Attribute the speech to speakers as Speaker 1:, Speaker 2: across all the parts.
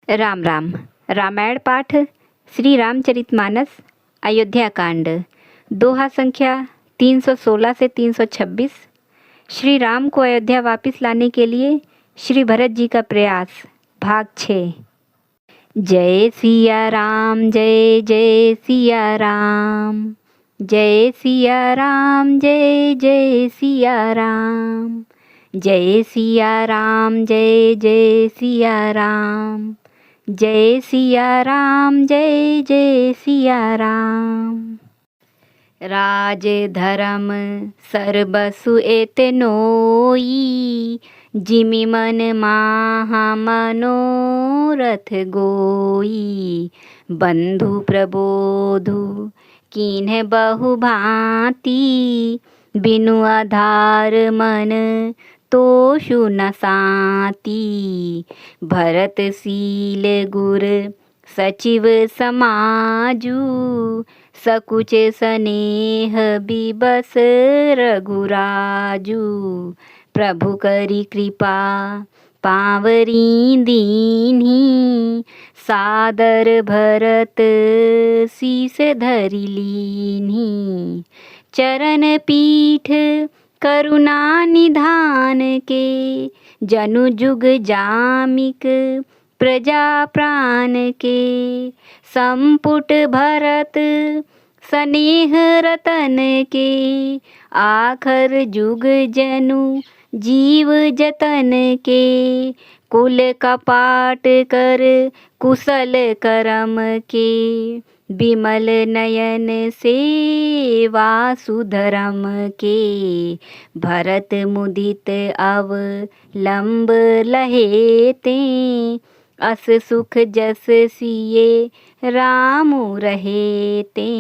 Speaker 1: राम राम। रामायण पाठ श्री रामचरितमानस अयोध्या कांड दोहा संख्या 316 से 326। श्री राम को अयोध्या वापस लाने के लिए श्री भरत जी का प्रयास भाग 6। जय सिया राम जय जय सिया राम, जय सिया राम जय जय सिया राम, जय सिया राम जय जय सिया राम, जय सिया राम जय जय सिया राम। राज धर्म सर्वसु एतनोई, जिमि मन माहा मनोरथ गोई। बंधु प्रबोधु कीन्ह बहु भांति, बिनु आधार मन तोषु न साती। भरतशील गुर सचिव समाजु, सकुच स्नेह बिबस रघुराजु। प्रभु करी कृपा पावरी दीन्ही, सादर भरत शीस धरि लीन्ही। चरण पीठ करुणा निधान के, जनु जुग जामिक प्रजा प्राण के। संपुट भरत स्नेह रतन के, आखर जुग जनु जीव जतन के। कुल कपाट कर कुशल करम के, बिमल नयन सेवा सुधरम के। भरत मुदित अवलंब लहेते, अस सुख जस सिए रामु रहेते।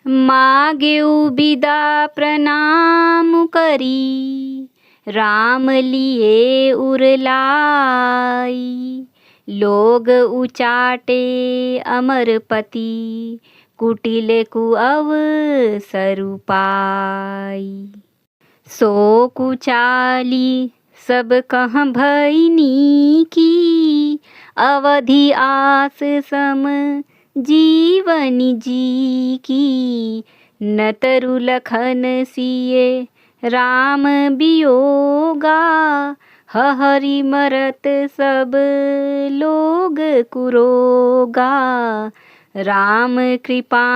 Speaker 1: मागेउ बिदा प्रणाम करी, राम लिए उरलाई। लोग उचाटे अमरपति, कुटिल कुअवसर पाई। सो कुचाली सब कहाँ भइनी की, अवधि आस सम जीवनी जी की। न तरु लखन सिए राम बियोगा, हरि मरत सब लोग कुरोगा। राम कृपा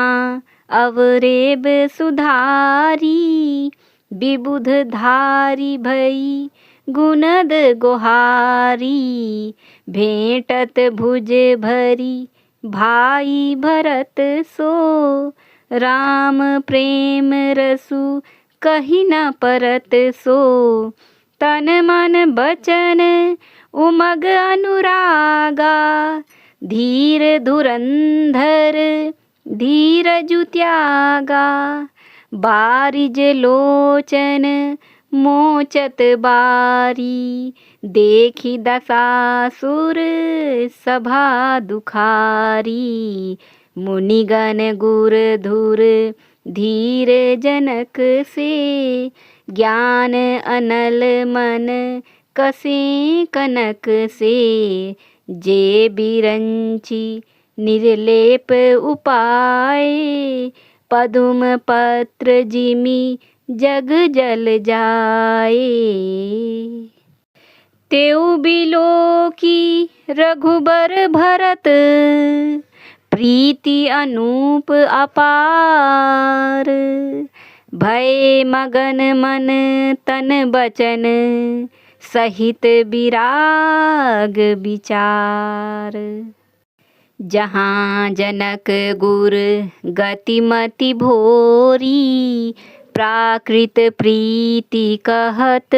Speaker 1: अवरेब सुधारी, विबुध धारी भई गुणद गोहारी। भेंटत भुज भरी भाई भरत सो, राम प्रेम रसु कही न परत सो। तन मन बचन उमग अनुरागा, धीर धुरंधर धीरजु त्यागा। बारिज लोचन मोचत बारी, देखी दसासुर सभा दुखारी। मुनिगण गुर धुर धीर जनक से, ज्ञान अनल मन कसे कनक से। जे बिरंची निर्लेप उपाय, पदुम पत्र जिमि जग जल जाए। तेउ बिलोकी रघुबर भरत, प्रीति अनूप अपार। भय मगन मन तन बचन, सहित विराग विचार। जहाँ जनक गुर गतिमति भोरी, प्राकृत प्रीति कहत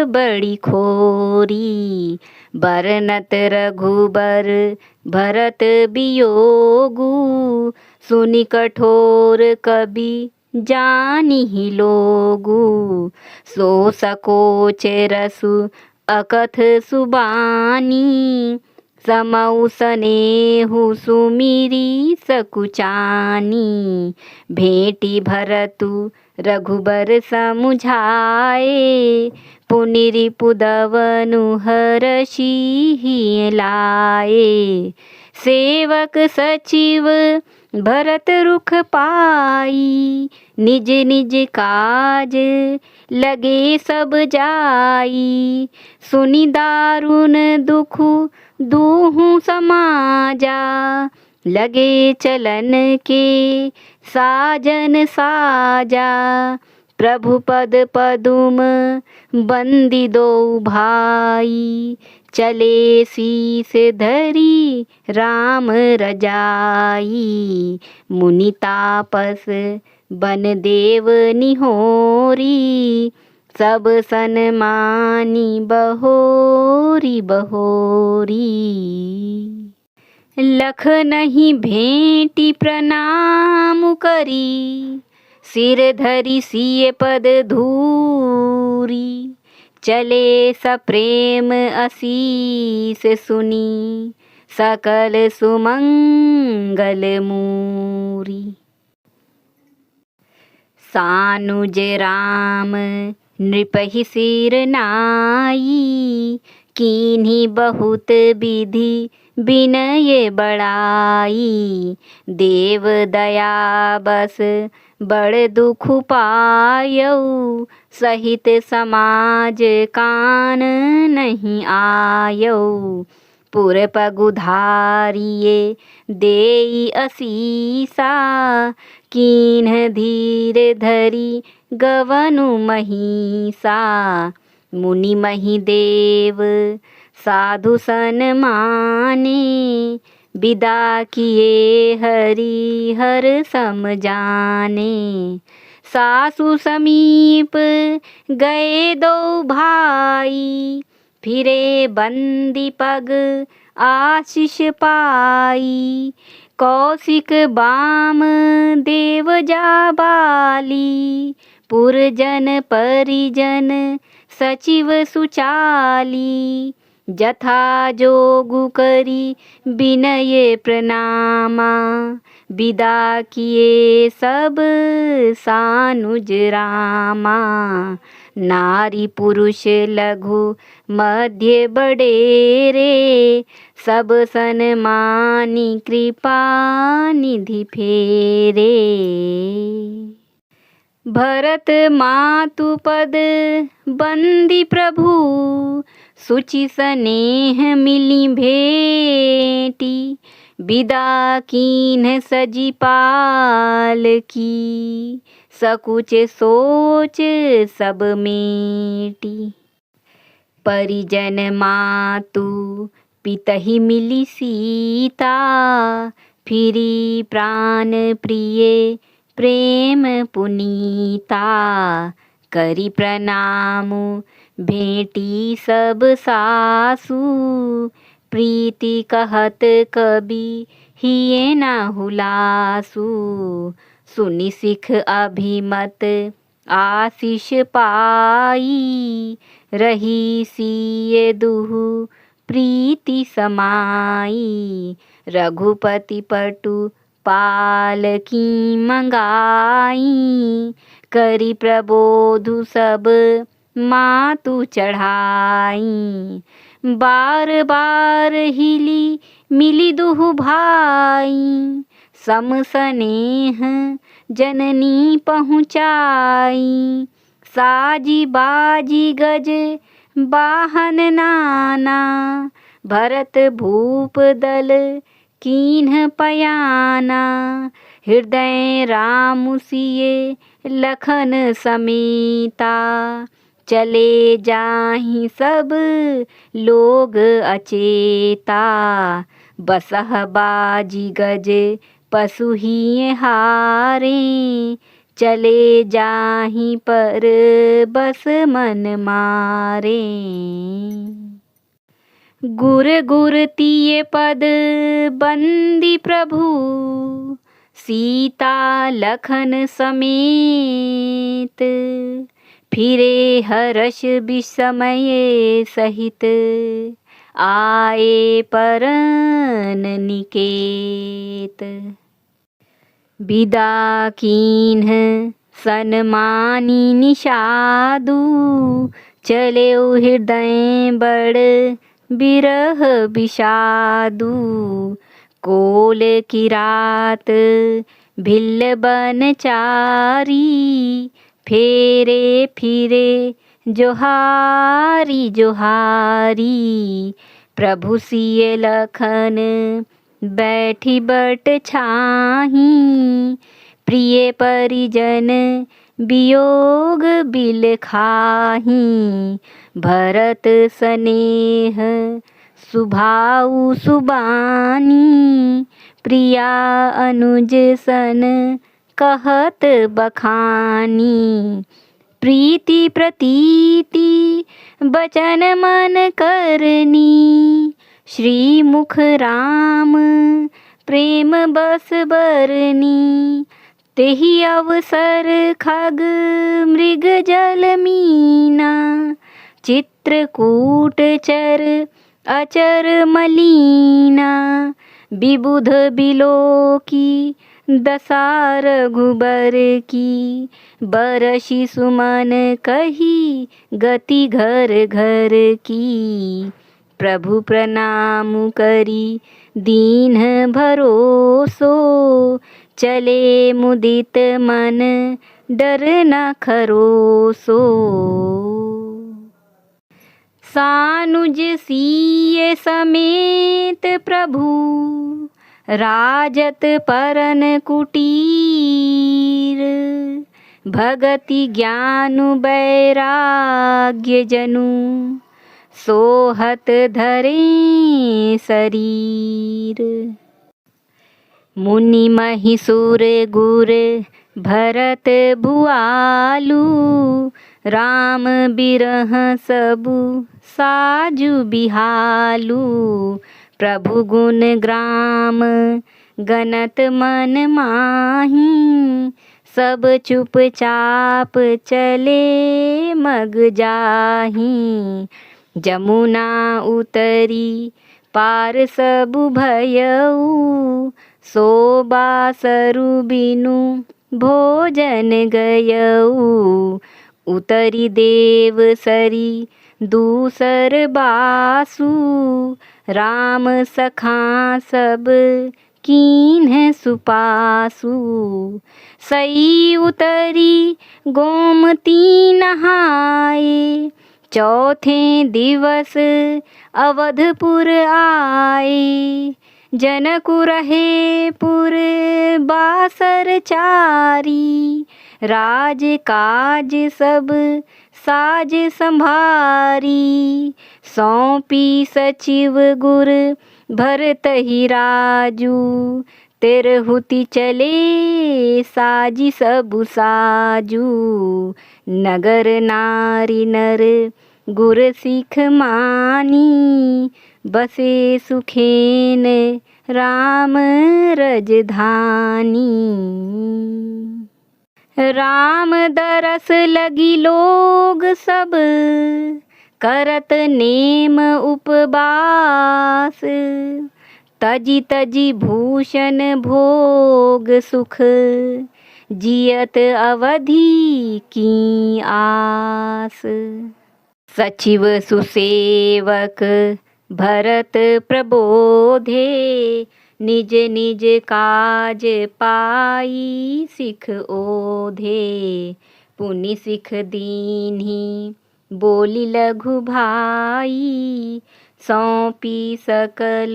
Speaker 1: बड़ी खोरी। बरनत रघुबर भरत बियोगु, सुनि कठोर कवि जानिहि लोगु। सो सकोच रसु अकथ सुबानी, समौ सनेहु सुमिरी सकुचानी। भेटी भरतु रघुबर समुझाए, पुनिरिपुदवनु हरषि लाए। सेवक सचिव भरत रुख पाई, निज निज काज लगे सब जाई। सुनि दारुण दुख दूहु समाजा, लगे चलन के साजन साजा। प्रभु पद पदुम बंदी दो भाई, चले शीस धरी राम रजाई। मुनि तापस बन देव निहोरी, सब सन्मानी बहोरी बहोरी। लख नहीं भेंटी प्रणाम करी, सिर धरि सिय पद धूरी। चले सप्रेम असीस सुनी, सकल सुमंगल मूरी। सानुज राम नृपहि सिर नाई, कीन्ही बहुत विधि विनय बड़ाई। देव दया बस बड़ दुख पायऊ, सहित समाज कान नहीं आयऊ। पुर पगुधारिये देई असीसा, कीन्ह धीर धरी गवनु महिषा। मुनि महि देव साधु सन्माने, विदा किए हरि हर सम जाने। सासु समीप गए दो भाई, फिरे बंदी पग आशीष पाई। कौशिक बाम देव जाबाली, पुरजन परिजन सचिव सुचाली। जथा जोगु करी विनय प्रणामा, विदा किए सब सानुज रामा। नारी पुरुष लघु मध्य बड़ेरे, सब सन्मानी कृपा निधि फेरे। भरत मातु पद बंदी प्रभु, सुचि स्नेह मिली भेटी। विदा कीन्ह सजी पाल की, सकुच सोच सब मेटी। परिजन मातु पितहि मिली सीता, फिरी प्राण प्रिय प्रेम पुनीता। करी प्रणाम भेटी सब सासु, प्रीति कहत कबि हिये न हुलासु। सुनि सिख अभिमत आशीष पाई, रही सिय दुहु प्रीति समाई। रघुपति पटु पालकी मंगाई, करी प्रबोधु सब मातु चढ़ाई। बार बार हिली मिली दुहु भाई, सम स्नेह जननी पहुँचाई। साजी बाजी गज वाहन नाना, भरत भूप दल कीन्ह पयाना। हृदय राम सिए लखन समेता, चले जाहि सब लोग अचेता। बसह बाजी गज पशु हिये हारे, चले जाहि पर बस मन मारे। गुर गुर तिये पद बंदी प्रभु, सीता लखन समेत। फिरे हर्ष विस्मय सहित, आए परन निकेत। विदा कीन्ह सन्मानी निषादु, चले हृदय बड़ बिरह विषादु। कोल की रात भिल्ल बन चारी, फेरे फिरे जोहारी जोहारी। प्रभु सिय लखन बैठी बट छाही, प्रिय परिजन वियोग बिल खाही। भरत स्नेह सुभाऊ सुबानी, प्रिया अनुज सन कहत बखानी। प्रीति प्रतीति बचन मन करनी, श्री मुख राम प्रेम बस बरनी। तेहि अवसर खग मृग जल मीना, चित्रकूट चर अचर मलीना। विबुध बिलोकी दशा रघुबर की, बरषि सुमन कही गति घर घर की। प्रभु प्रणाम करी दीन भरोसो, चले मुदित मन डर न खरोसो। सानुज सिय समेत प्रभु, राजत परन कुटीर। भगति ज्ञानु वैराग्य जनु, सोहत धरे शरीर। मुनि महिषुर गुर भरत भुआलु, राम बिरह सबु साजु बिहालु। प्रभु गुण ग्राम गनत मन माही, सब चुपचाप चले मग जाही। जमुना उतरी पार सबु भयऊ, सोबा सरु बिनु भोजन गयऊ। उतरी देव सरी दूसर बासु, राम सखा सब कीन्ह सुपासु। सई उतरी गोमती नहाए, चौथे दिवस अवधपुर आए। जनकु रहे पुर बासर चारी, राज काज सब साज संभारी। सौंपी सचिव गुर भरत ही राजू, तिरहुति चले साजी सबु साजू। नगर नारी नर गुर सिख मानी, बसे सुखेन राम रजधानी। राम दरस लगी लोग सब, करत नेम उपवास। तजी तजी भूषण भोग सुख, जियत अवधि की आस। सचिव सुसेवक भरत प्रबोधे, निज निज काज पाई सिख ओधे। पुनि सिख दीन्ही बोली लघु भाई, सौंपी सकल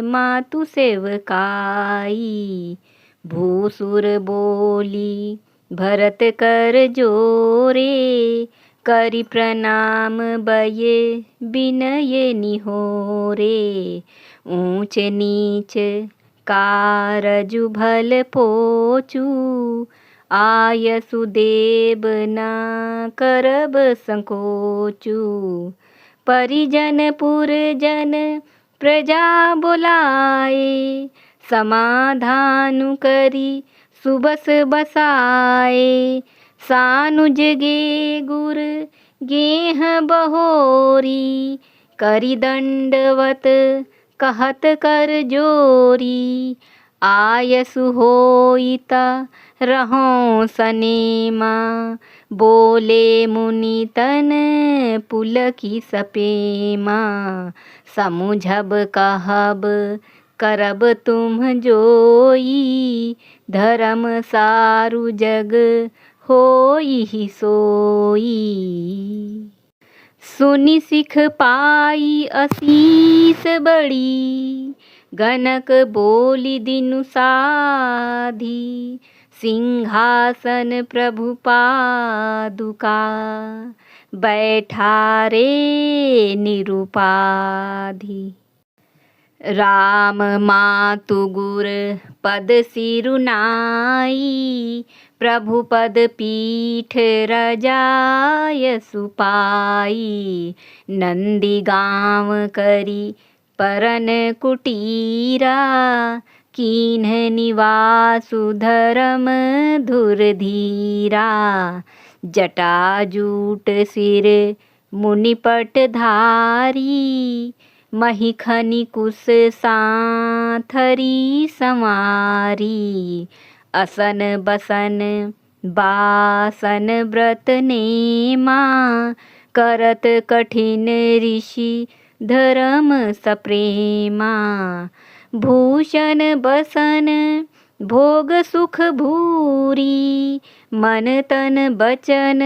Speaker 1: मातु सेवकाई। भूसुर बोली भरत कर जोरे, करि प्रणाम बये विनय निहोरे। ऊंच नीच कारजु भल पोचू, आयसु देव न करब संकोचू। परिजन पुरजन प्रजा बोलाए, समाधानु करी सुबस बसाए। सानुज गे गुर गेह बहोरी, करी दंडवत कहत कर जोरी। आयसु होइता रहो सनेमा। बोले मुनि तन पुलकी सपेमा। समुझब कहब करब तुम जोई। धर्म सारु जग होई सोई। सुनि सिख पाई असीस बड़ी। गनक बोली दिनु साधी। सिंहासन प्रभु पादुका। बैठा रे निरुपाधि। राम मातु गुर पद सिरुनाई। प्रभु पद पीठ रजाय सुपाई। नंदी गाँव करी परन कुटीरा। कीन्ह निवासु धरम धुर धीरा। जटाजूट सिर मुनिपट धारी। महिखनि कुश सांथरी संवारी। असन बसन बासन व्रत नेमा। करत कठिन ऋषि धर्म सप्रेमा। भूषण बसन भोग सुख भूरी। मन तन बचन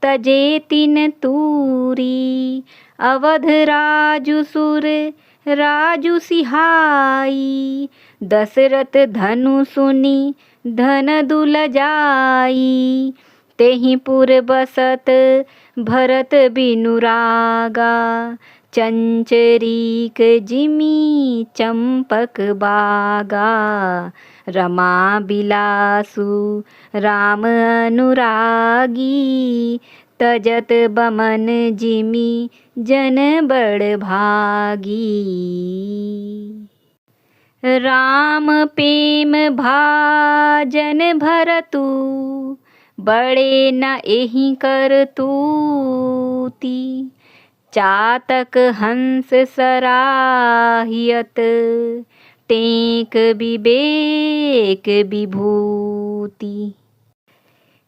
Speaker 1: तजे तिन तूरी। अवध राजु सुर राजु सिहाई। दशरथ धनु सुनी धन दुल जाई। तेहि पुर बसत भरत बिनु रागा। चंचरीक जिमी चंपक बागा। रमा बिलासु राम अनुरागी। तजत बमन जिमी जन बड़ भागी। राम प्रेम भाजन भरतु। बड़े न एहि कर तूती। चातक हंस सराहियत। टेक विवेक विभूति।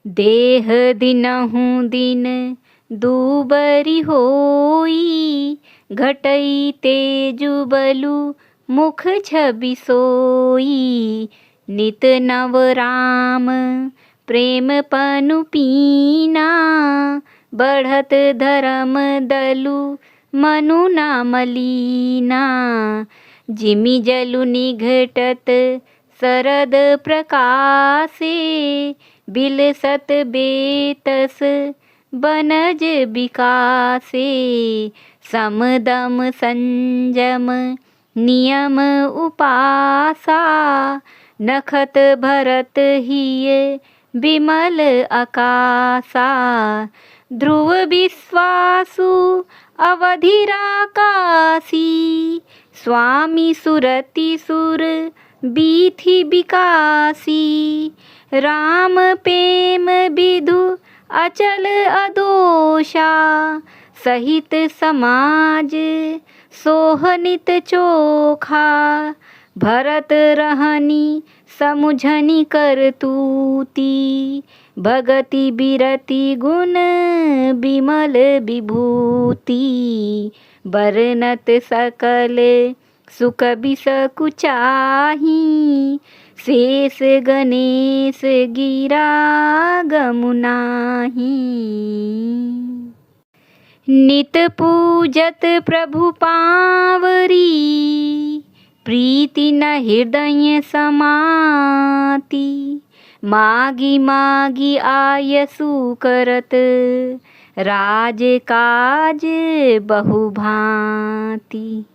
Speaker 1: देह दिनहु दिन दूबरी होई। घटई तेजु बलु मुख छवि सोई। नित नव राम प्रेम पनु पीना। बढ़त धर्म दलु मनु नाम लीना। जिमि जलु निघटत शरद प्रकाशे। बिलसत बेतस बनज विकासे। समदम संजम नियम उपासा। नखत भरत हिय विमल आकाशा। ध्रुव विश्वासु अवधिरा काशी। स्वामी सुरति सुर बीथि विकासी। राम प्रेम विधु अचल अदोषा। सहित समाज सोहनित चोखा। भरत रहनी समुझनी करतूती। भगति बिरति गुण विमल विभूति। बरनत सकल सुख बिसकुचाही। शेष गणेश गिरा गमुनाही। नित पूजत प्रभु पावरी। प्रीति न हृदय समाती। मागी मागी आयसु करत। राज काज बहु भांति।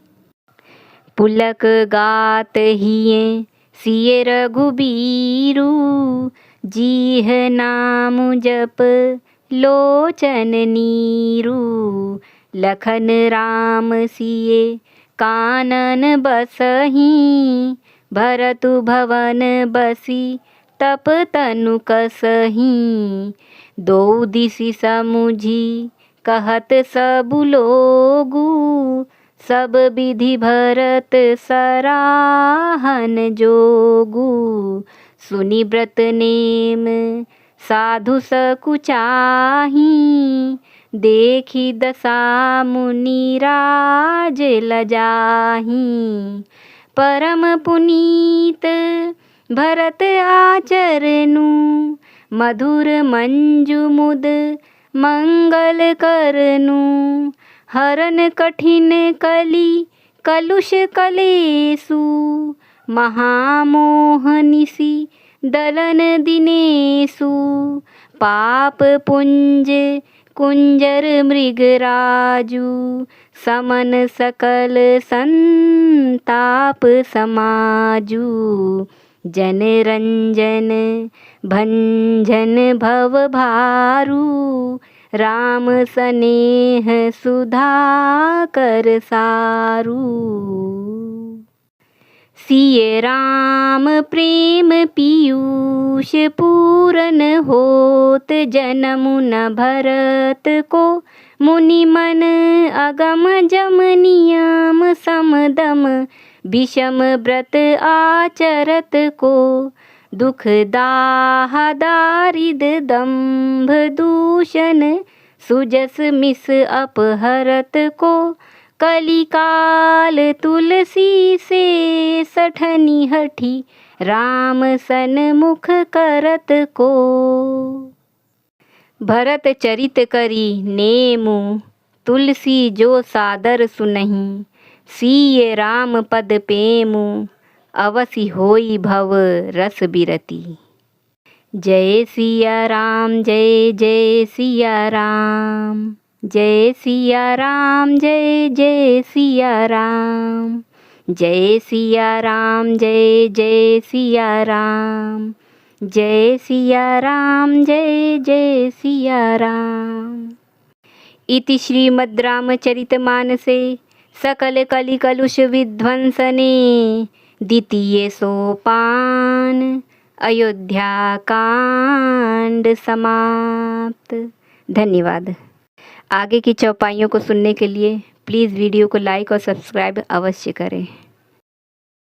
Speaker 1: पुलक गात हिये सिय रघुबीरु। जीह नाम जप लोचन नीरु। लखन राम सिय कानन बसहि। भरतु भवन बसी तप तनु कसहि। दो दिसि समुझी कहत सबु लोगु। सब विधि भरत सराहन जोगु। सुनि व्रत नेम साधु सकुचाही, देखी दशा मुनि राज लजाही। परम पुनीत भरत आचरनु, मधुर मंजु मुद मंगल करनु। हरन कठिन कली कलुष कलेसु, महामोह निसि दलन दिनेसु। पाप पुंज कुंजर मृगराजु, समन सकल संताप समाजु। जन रंजन भंजन भव भारू, राम सनेह सुधा कर सारू। सिय राम प्रेम पीयूष पूरन होत, जनमु न भरत को मुनि मन। अगम जम नियम समदम, विषम व्रत आचरत को। दुख दाह दारिद दंभ दूषण, सुजस मिस अपहरत को। कलिकाल तुलसी से सठनी हठी, राम सन्मुख करत को। भरत चरित करी नेमु, तुलसी जो सादर सुनहि। सिय राम पद पेमु, अवसि होई भव रस बिरती। जय सिया राम जय जय सिया राम, जय सिया राम जय जय सिया राम। जय सिया राम जय जय सिया राम, जय सिया राम जय जय सिया राम। इति श्रीमद् रामचरितमानसे सकल कलि कलुष विध्वंसने, द्वितीय सोपान अयोध्या कांड समाप्त। धन्यवाद। आगे की चौपाइयों को सुनने के लिए प्लीज़ वीडियो को लाइक और सब्सक्राइब अवश्य करें।